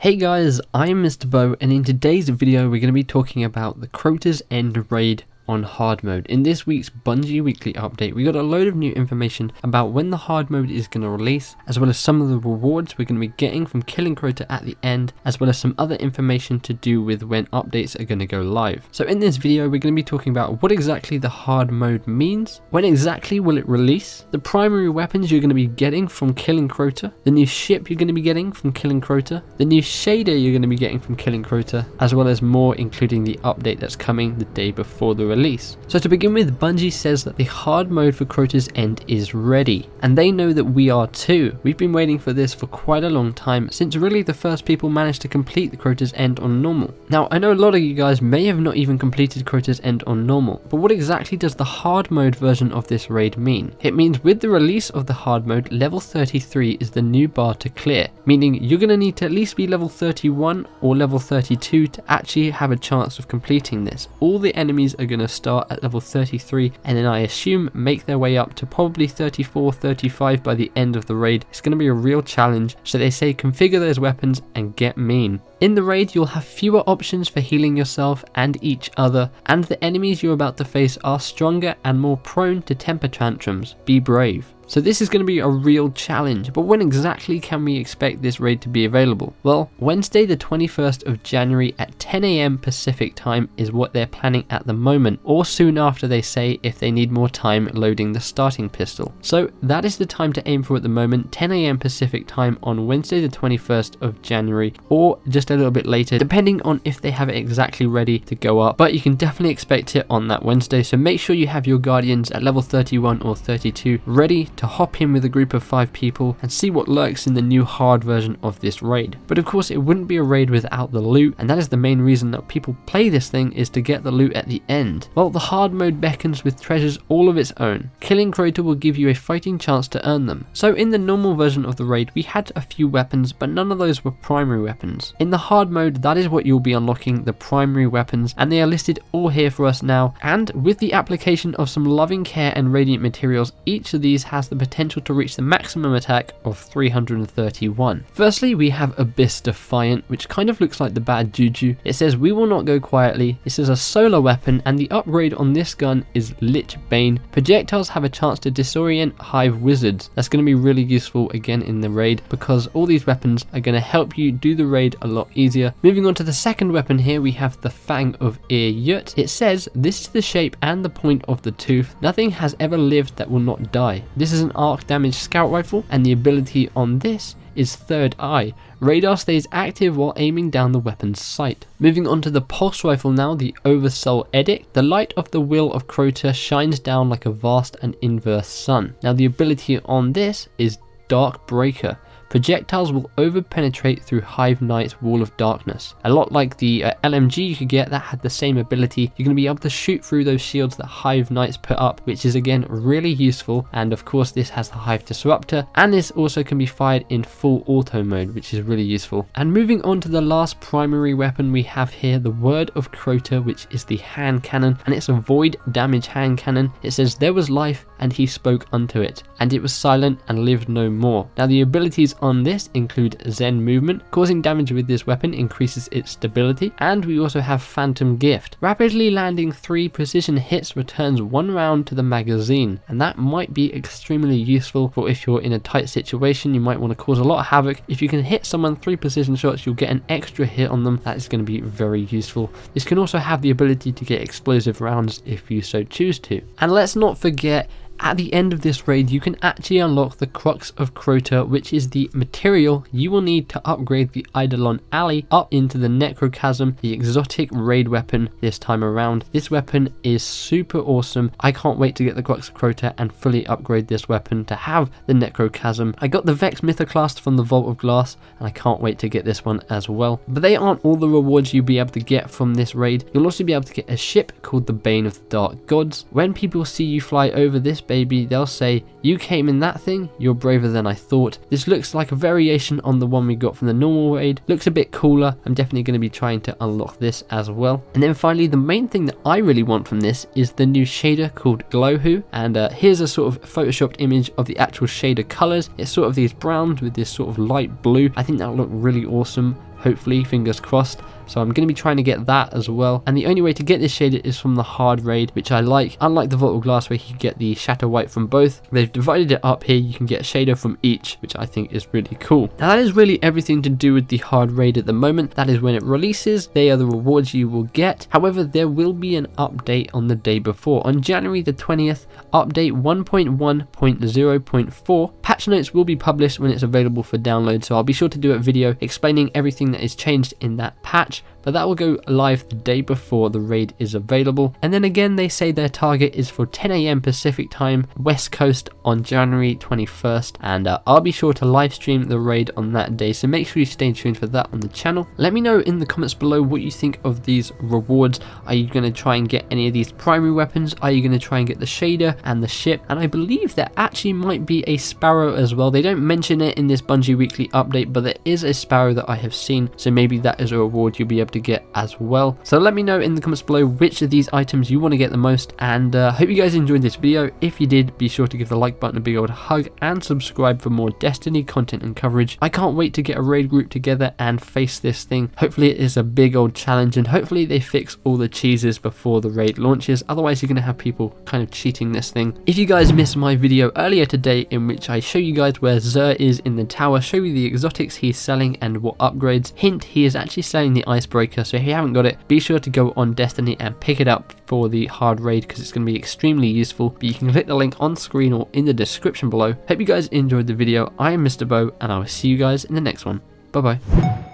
Hey guys, I'm Mr. Bo, and in today's video we're going to be talking about the Crota's End raid on hard mode. In this week's Bungie weekly update, we got a load of new information about when the hard mode is going to release, as well as some of the rewards we're going to be getting from killing Crota at the end, as well as some other information to do with when updates are going to go live. So in this video we're going to be talking about what exactly the hard mode means, when exactly will it release, the primary weapons you're going to be getting from killing Crota, the new ship you're going to be getting from killing Crota, the new shader you're going to be getting from killing Crota, as well as more, including the update that's coming the day before the release. So to begin with, Bungie says that the hard mode for Crota's End is ready, and they know that we are too. We've been waiting for this for quite a long time, since really the first people managed to complete the Crota's End on normal. Now I know a lot of you guys may have not even completed Crota's End on normal, but what exactly does the hard mode version of this raid mean? It means with the release of the hard mode, level 33 is the new bar to clear, meaning you're going to need to at least be level 31 or level 32 to actually have a chance of completing this. All the enemies are going to start at level 33 and then I assume make their way up to probably 34, 35 by the end of the raid. It's going to be a real challenge, so they say configure those weapons and get mean. In the raid you'll have fewer options for healing yourself and each other, and the enemies you're about to face are stronger and more prone to temper tantrums. Be brave. So this is going to be a real challenge, but when exactly can we expect this raid to be available? Well, Wednesday the 21st of January at 10 AM Pacific time is what they're planning at the moment, or soon after they say if they need more time loading the starting pistol. So that is the time to aim for at the moment, 10 AM Pacific time on Wednesday the 21st of January, or just a little bit later depending on if they have it exactly ready to go up, but you can definitely expect it on that Wednesday. So make sure you have your guardians at level 31 or 32 ready to hop in with a group of 5 people and see what lurks in the new hard version of this raid. But of course it wouldn't be a raid without the loot, and that is the main reason that people play this thing, is to get the loot at the end. Well, the hard mode beckons with treasures all of its own. Killing Crota will give you a fighting chance to earn them. So in the normal version of the raid we had a few weapons, but none of those were primary weapons. In the hard mode that is what you'll be unlocking, the primary weapons, and they are listed all here for us now, and with the application of some loving care and radiant materials, each of these has the potential to reach the maximum attack of 331. Firstly, we have Abyss Defiant, which kind of looks like the bad juju. It says we will not go quietly. This is a solar weapon, and the upgrade on this gun is Lich Bane. Projectiles have a chance to disorient hive wizards. That's going to be really useful again in the raid, because all these weapons are going to help you do the raid a lot easier. Moving on to the second weapon here, we have the Fang Of Ir Yut. It says this is the shape and the point of the tooth. Nothing has ever lived that will not die. This is an arc damage scout rifle, and the ability on this is Third Eye. Radar stays active while aiming down the weapon's sight. Moving on to the pulse rifle now, the Oversoul Edict. The light of the will of Crota shines down like a vast and inverse sun. Now the ability on this is Dark Breaker. Projectiles will over-penetrate through Hive Knight's Wall of Darkness. A lot like the LMG you could get that had the same ability. You're going to be able to shoot through those shields that Hive Knights put up, which is again really useful. And of course this has the Hive Disruptor, and this also can be fired in full auto mode, which is really useful. And moving on to the last primary weapon we have here, the Word of Crota, which is the hand cannon, and it's a void damage hand cannon. It says there was life and he spoke unto it, and it was silent and lived no more. Now the abilities on this include Zen movement. Causing damage with this weapon increases its stability, and we also have Phantom Gift. Rapidly landing 3 precision hits returns 1 round to the magazine, and that might be extremely useful for if you're in a tight situation. You might want to cause a lot of havoc. If you can hit someone 3 precision shots, you'll get an extra hit on them. That is going to be very useful. This can also have the ability to get explosive rounds if you so choose to. And let's not forget, at the end of this raid you can actually unlock the Crux of Crota, which is the material you will need to upgrade the Eidolon Ally up into the Necrochasm, the exotic raid weapon this time around. This weapon is super awesome. I can't wait to get the Crux of Crota and fully upgrade this weapon to have the Necrochasm. I got the Vex Mythoclast from the Vault of Glass, and I can't wait to get this one as well. But they aren't all the rewards you'll be able to get from this raid. You'll also be able to get a ship called the Bane of the Dark Gods. When people see you fly over this baby, they'll say, "You came in that thing, you're braver than I thought." This looks like a variation on the one we got from the normal raid. Looks a bit cooler. I'm definitely going to be trying to unlock this as well. And then finally, the main thing that I really want from this is the new shader called Glowhoo. And here's a sort of photoshopped image of the actual shader colors. It's sort of these browns with this sort of light blue. I think that'll look really awesome. hopefully, fingers crossed. So I'm going to be trying to get that as well. And the only way to get this shader is from the hard raid, which I like. Unlike the Vault of Glass where you can get the Shatter White from both, they've divided it up here. You can get a shader from each, which I think is really cool. Now that is really everything to do with the hard raid at the moment. That is when it releases. They are the rewards you will get. However, there will be an update on the day before. On January the 20th, update 1.1.0.4. Patch notes will be published when it's available for download. So I'll be sure to do a video explaining everything that is changed in that patch. But that will go live the day before the raid is available. And then again, they say their target is for 10 AM Pacific time, West Coast on January 21st. And I'll be sure to live stream the raid on that day. So make sure you stay tuned for that on the channel. Let me know in the comments below what you think of these rewards. Are you going to try and get any of these primary weapons? Are you going to try and get the shader and the ship? And I believe there actually might be a sparrow as well. They don't mention it in this Bungie weekly update, but there is a sparrow that I have seen. So maybe that is a reward you'll be able to get as well. So let me know in the comments below which of these items you want to get the most, and hope you guys enjoyed this video. If you did, be sure to give the like button a big old hug and subscribe for more Destiny content and coverage. I can't wait to get a raid group together and face this thing. Hopefully it is a big old challenge, and hopefully they fix all the cheeses before the raid launches. Otherwise you're going to have people kind of cheating this thing. If you guys missed my video earlier today in which I show you guys where Xur is in the tower, show you the exotics he's selling and what upgrades, hint, he is actually selling the icebreaker. So if you haven't got it, be sure to go on Destiny and pick it up for the hard raid because it's going to be extremely useful. But you can click the link on screen or in the description below. Hope you guys enjoyed the video. I am Mr. Bo, and I will see you guys in the next one. Bye bye.